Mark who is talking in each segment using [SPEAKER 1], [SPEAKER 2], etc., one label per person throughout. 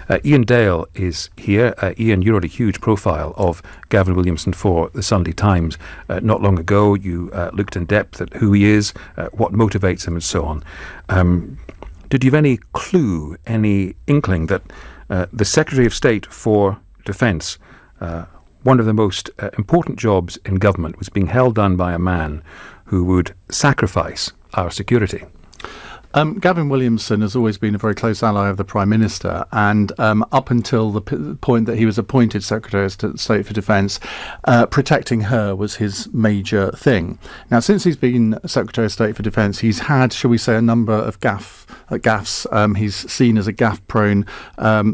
[SPEAKER 1] Iain Dale is here. Iain, you wrote a huge profile of Gavin Williamson for the Sunday Times not long ago. You looked in depth at who he is, what motivates him and so on. Did you have any clue, any inkling that the Secretary of State for Defence, one of the most important jobs in government, was being held down by a man who would sacrifice our security?
[SPEAKER 2] Gavin Williamson has always been a very close ally of the Prime Minister, and up until the point that he was appointed Secretary of State for Defence, protecting her was his major thing. Now, since he's been Secretary of State for Defence, he's had, shall we say, a number of gaffes. He's seen as a gaff-prone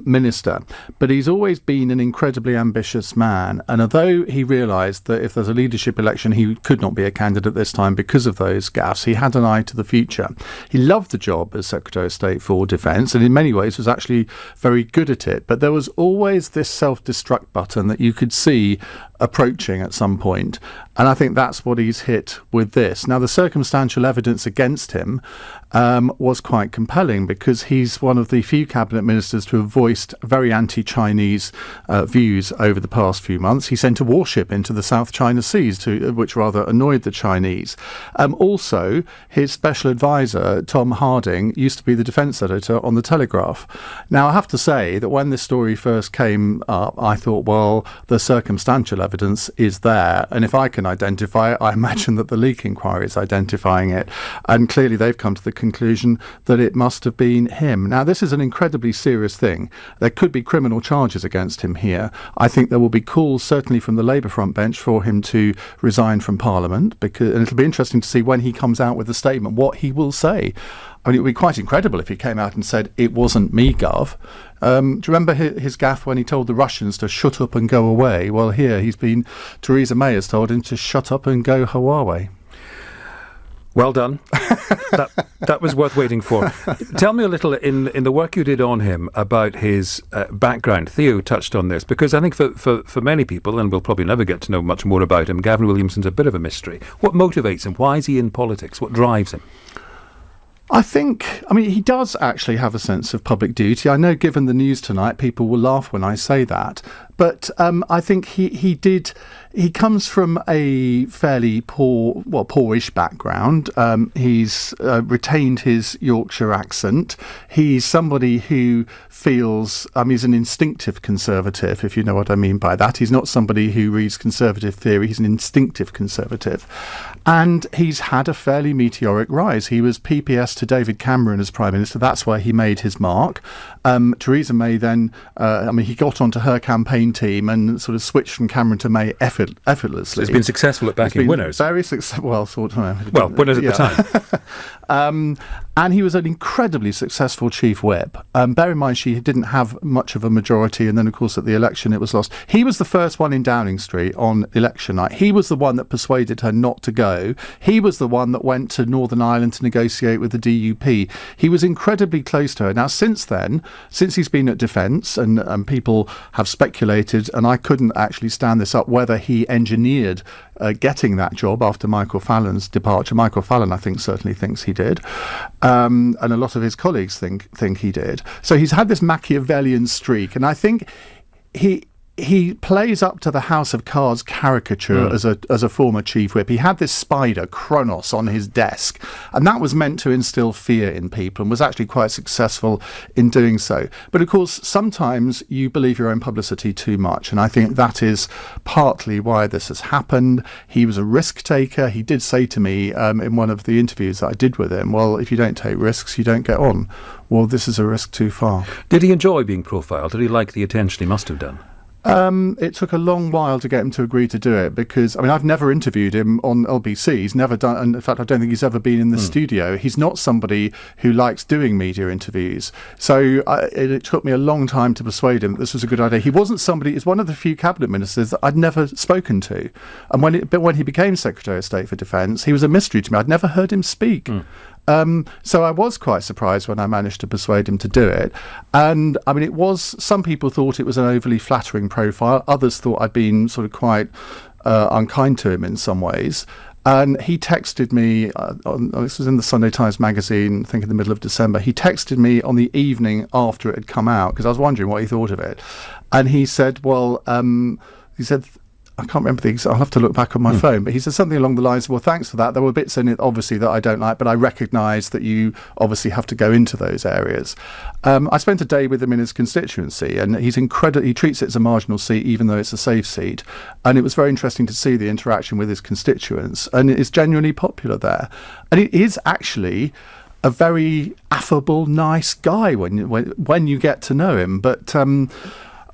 [SPEAKER 2] minister, but he's always been an incredibly ambitious man, and although he realised that if there's a leadership election he could not be a candidate this time because of those gaffes, he had an eye to the future. He loved the job as Secretary of State for Defence, and in many ways was actually very good at it, but there was always this self-destruct button that you could see approaching at some point, and I think that's what he's hit with this. Now, the circumstantial evidence against him was quite compelling, because he's one of the few cabinet ministers to have voiced very anti-Chinese views over the past few months. He sent a warship into the South China Seas, which rather annoyed the Chinese. Also, his special advisor, Tom Harding, used to be the defence editor on The Telegraph. Now, I have to say that when this story first came up, I thought, well, the circumstantial evidence is there, and if I can identify it, I imagine that the leak inquiry is identifying it, and clearly they've come to the conclusion that it must have been him. Now, this is an incredibly serious thing. There could be criminal charges against him here. I think there will be calls, certainly from the Labour front bench, for him to resign from Parliament, and it'll be interesting to see when he comes out with a statement what he will say. I mean, it would be quite incredible if he came out and said, "It wasn't me, Gov." Do you remember his gaffe when he told the Russians to shut up and go away? Well, here Theresa May has told him to shut up and go Huawei.
[SPEAKER 1] Well done. That was worth waiting for. Tell me a little, in the work you did on him, about his background. Theo touched on this, because I think for many people, and we'll probably never get to know much more about him, Gavin Williamson's a bit of a mystery. What motivates him? Why is he in politics? What drives him?
[SPEAKER 2] I mean, he does actually have a sense of public duty. I know, given the news tonight, people will laugh when I say that. But I think he comes from a fairly poorish background. He's retained his Yorkshire accent. He's somebody who feels, he's an instinctive conservative, if you know what I mean by that. He's not somebody who reads conservative theory. He's an instinctive conservative. And he's had a fairly meteoric rise. He was PPS to David Cameron as Prime Minister. That's where he made his mark. Theresa May then, he got onto her campaign team and sort of switched from Cameron to May effortlessly.
[SPEAKER 1] So he's been successful at backing winners.
[SPEAKER 2] Very successful. Well,
[SPEAKER 1] winners at the
[SPEAKER 2] time. And he was an incredibly successful chief whip. Bear in mind, she didn't have much of a majority, and then, of course, at the election, it was lost. He was the first one in Downing Street on election night. He was the one that persuaded her not to go. He was the one that went to Northern Ireland to negotiate with the DUP. He was incredibly close to her. Now, since then, since he's been at Defence, and people have speculated, and I couldn't actually stand this up, whether he engineered getting that job after Michael Fallon's departure. Michael Fallon, I think, certainly thinks he did. And a lot of his colleagues think he did. So he's had this Machiavellian streak, and I think he plays up to the House of Cards caricature as a former chief whip. He had this spider, Kronos, on his desk, and that was meant to instill fear in people, and was actually quite successful in doing so. But of course, sometimes you believe your own publicity too much, and I think that is partly why this has happened. He was a risk taker. He did say to me in one of the interviews that I did with him, well, if you don't take risks, you don't get on. Well, this is a risk too far.
[SPEAKER 1] Did he enjoy being profiled? Did he like the attention he must have done?
[SPEAKER 2] It took a long while to get him to agree to do it, because I've never interviewed him on LBC. He's never done, and in fact I don't think he's ever been in the studio. He's not somebody who likes doing media interviews, so it took me a long time to persuade him that this was a good idea. He wasn't somebody, he's one of the few cabinet ministers that I'd never spoken to, and when he became Secretary of State for Defence, he was a mystery to me. I'd never heard him speak. So I was quite surprised when I managed to persuade him to do it. And some people thought it was an overly flattering profile. Others thought I'd been sort of quite unkind to him in some ways. And he texted me, this was in the Sunday Times magazine, I think in the middle of December. He texted me on the evening after it had come out, because I was wondering what he thought of it. And he said, I can't remember the exact, I'll have to look back on my phone, but he said something along the lines of, well, thanks for that. There were bits in it, obviously, that I don't like, but I recognise that you obviously have to go into those areas. I spent a day with him in his constituency, and he treats it as a marginal seat, even though it's a safe seat. And it was very interesting to see the interaction with his constituents, and it's genuinely popular there. And it is actually a very affable, nice guy when you get to know him. But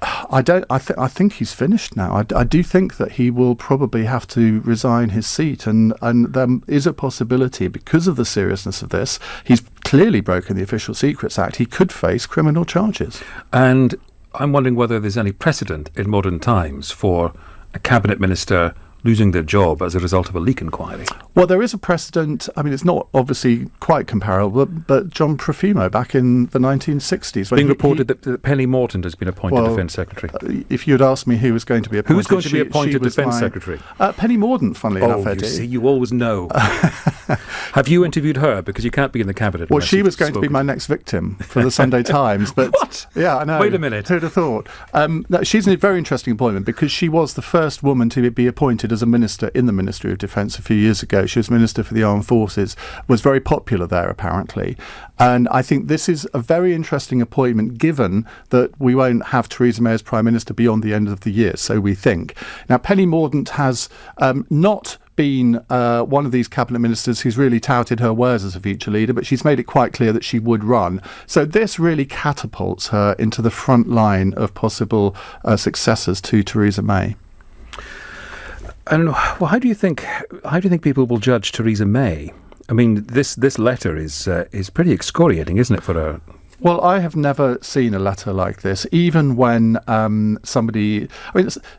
[SPEAKER 2] I think he's finished now. I do think that he will probably have to resign his seat, and there is a possibility, because of the seriousness of this, he's clearly broken the Official Secrets Act. He could face criminal charges.
[SPEAKER 1] And I'm wondering whether there's any precedent in modern times for a cabinet minister losing their job as a result of a leak inquiry.
[SPEAKER 2] Well, there is a precedent. I mean, it's not obviously quite comparable, but John Profumo back in the 1960s.
[SPEAKER 1] Being reported that Penny Morton has been appointed Defence Secretary.
[SPEAKER 2] If you'd asked me who was going to be appointed...
[SPEAKER 1] Who's going to be appointed Defence Secretary?
[SPEAKER 2] Penny Morton, funnily enough, Eddie.
[SPEAKER 1] You see, you always know. Have you interviewed her? Because you can't be in the cabinet.
[SPEAKER 2] Well, she was going to be my next victim for the Sunday Times. But
[SPEAKER 1] what?
[SPEAKER 2] Yeah, I know.
[SPEAKER 1] Wait a minute.
[SPEAKER 2] Who'd have thought? No, she's a very interesting appointment, because she was the first woman to be appointed as a minister in the Ministry of Defence a few years ago. She was Minister for the Armed Forces, was very popular there, apparently. And I think this is a very interesting appointment, given that we won't have Theresa May as Prime Minister beyond the end of the year, so we think. Now, Penny Mordaunt has not been one of these cabinet ministers who's really touted her wares as a future leader, but she's made it quite clear that she would run. So this really catapults her into the front line of possible successors to Theresa May.
[SPEAKER 1] And well, how do you think people will judge Theresa May? I mean, this letter is pretty excoriating, isn't it, for her?
[SPEAKER 2] Well, I have never seen a letter like this, even when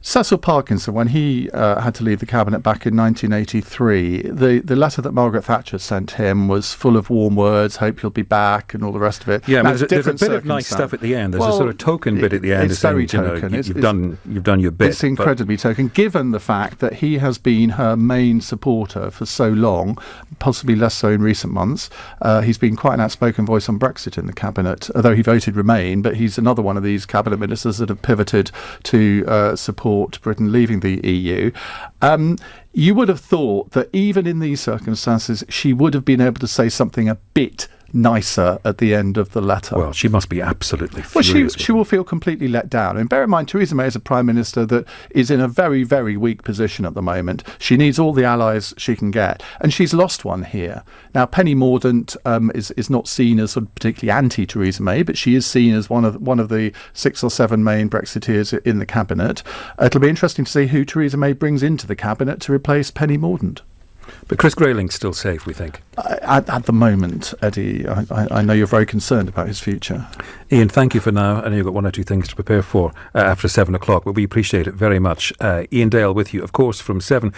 [SPEAKER 2] Cecil Parkinson, when he had to leave the cabinet back in 1983, the letter that Margaret Thatcher sent him was full of warm words, hope you'll be back, and all the rest of it.
[SPEAKER 1] Yeah, there's a bit of nice stuff at the end. There's a sort of token bit at the end.
[SPEAKER 2] It's very token.
[SPEAKER 1] You've done your bit.
[SPEAKER 2] It's incredibly token, given the fact that he has been her main supporter for so long, possibly less so in recent months. He's been quite an outspoken voice on Brexit in the cabinet, although he voted Remain, but he's another one of these cabinet ministers that have pivoted to support Britain leaving the EU. You would have thought that even in these circumstances, she would have been able to say something a bit nicer at the end of the letter.
[SPEAKER 1] Well, she must be absolutely furious.
[SPEAKER 2] Well, she will feel completely let down. And bear in mind, Theresa May is a Prime Minister that is in a very, very weak position at the moment. She needs all the allies she can get, and she's lost one here. Now, Penny Mordaunt is not seen as sort of particularly anti-Theresa May, but she is seen as one of the 6 or 7 main Brexiteers in the cabinet. It'll be interesting to see who Theresa May brings into the cabinet to replace Penny Mordaunt.
[SPEAKER 1] But Chris Grayling's still safe, we think.
[SPEAKER 2] At the moment, Eddie, I know you're very concerned about his future.
[SPEAKER 1] Iain, thank you for now. I know you've got one or two things to prepare for after 7 o'clock, but we appreciate it very much. Iain Dale with you, of course, from 7.